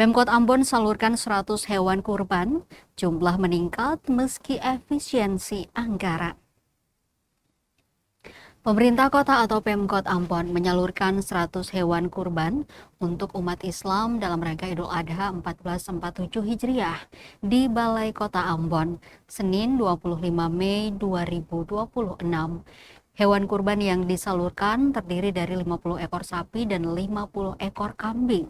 Pemkot Ambon salurkan 100 hewan kurban, jumlah meningkat meski efisiensi anggaran. Pemerintah kota atau Pemkot Ambon menyalurkan 100 hewan kurban untuk umat Islam dalam rangka Idul Adha 1447 Hijriah di Balai Kota Ambon, Senin 25 Mei 2026. Hewan kurban yang disalurkan terdiri dari 50 ekor sapi dan 50 ekor kambing.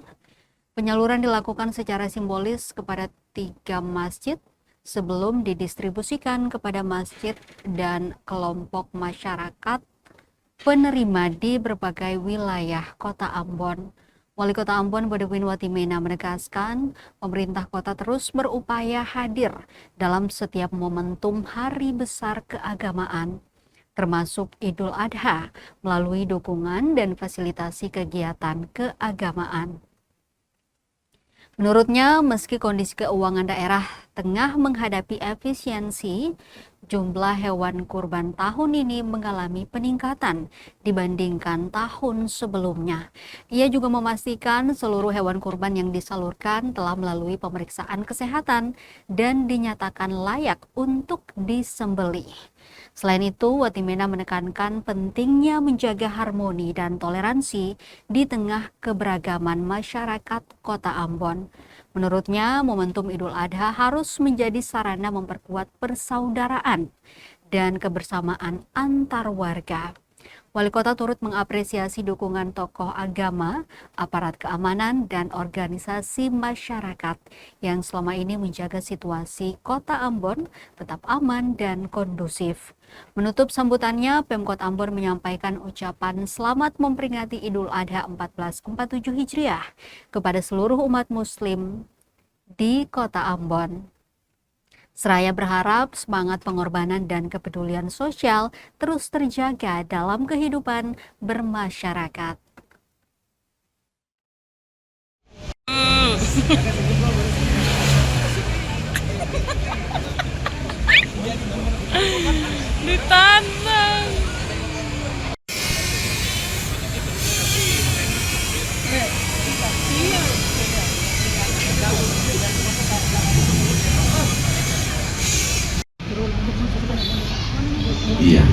Penyaluran dilakukan secara simbolis kepada 3 masjid sebelum didistribusikan kepada masjid dan kelompok masyarakat penerima di berbagai wilayah Kota Ambon. Wali Kota Ambon Bodewin Watimena menegaskan pemerintah kota terus berupaya hadir dalam setiap momentum hari besar keagamaan, termasuk Idul Adha, melalui dukungan dan fasilitasi kegiatan keagamaan. Menurutnya, meski kondisi keuangan daerah tengah menghadapi efisiensi, jumlah hewan kurban tahun ini mengalami peningkatan dibandingkan tahun sebelumnya. Ia juga memastikan seluruh hewan kurban yang disalurkan telah melalui pemeriksaan kesehatan dan dinyatakan layak untuk disembelih. Selain itu, Watimena menekankan pentingnya menjaga harmoni dan toleransi di tengah keberagaman masyarakat Kota Ambon. Menurutnya, momentum Idul Adha harus menjadi sarana memperkuat persaudaraan dan kebersamaan antar warga. Wali Kota turut mengapresiasi dukungan tokoh agama, aparat keamanan, dan organisasi masyarakat yang selama ini menjaga situasi Kota Ambon tetap aman dan kondusif. Menutup sambutannya, Pemkot Ambon menyampaikan ucapan selamat memperingati Idul Adha 1447 Hijriah kepada seluruh umat Muslim di Kota Ambon. Seraya berharap semangat pengorbanan dan kepedulian sosial terus terjaga dalam kehidupan bermasyarakat. Ditantang. Iya,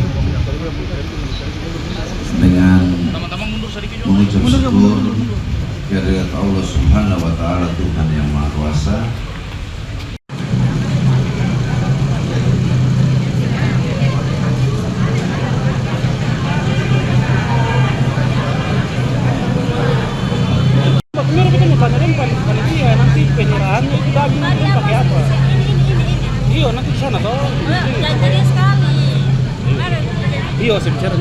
dengan mengucap syukur kehadirat Allah Subhanahu wa Ta'ala, Tuhan yang Maha Kuasa, Benar kita mau tanya panitia nanti penyerahannya itu daging itu pakai apa? Iya nanti di sana toh. Jadi sekali. Iya saya bicara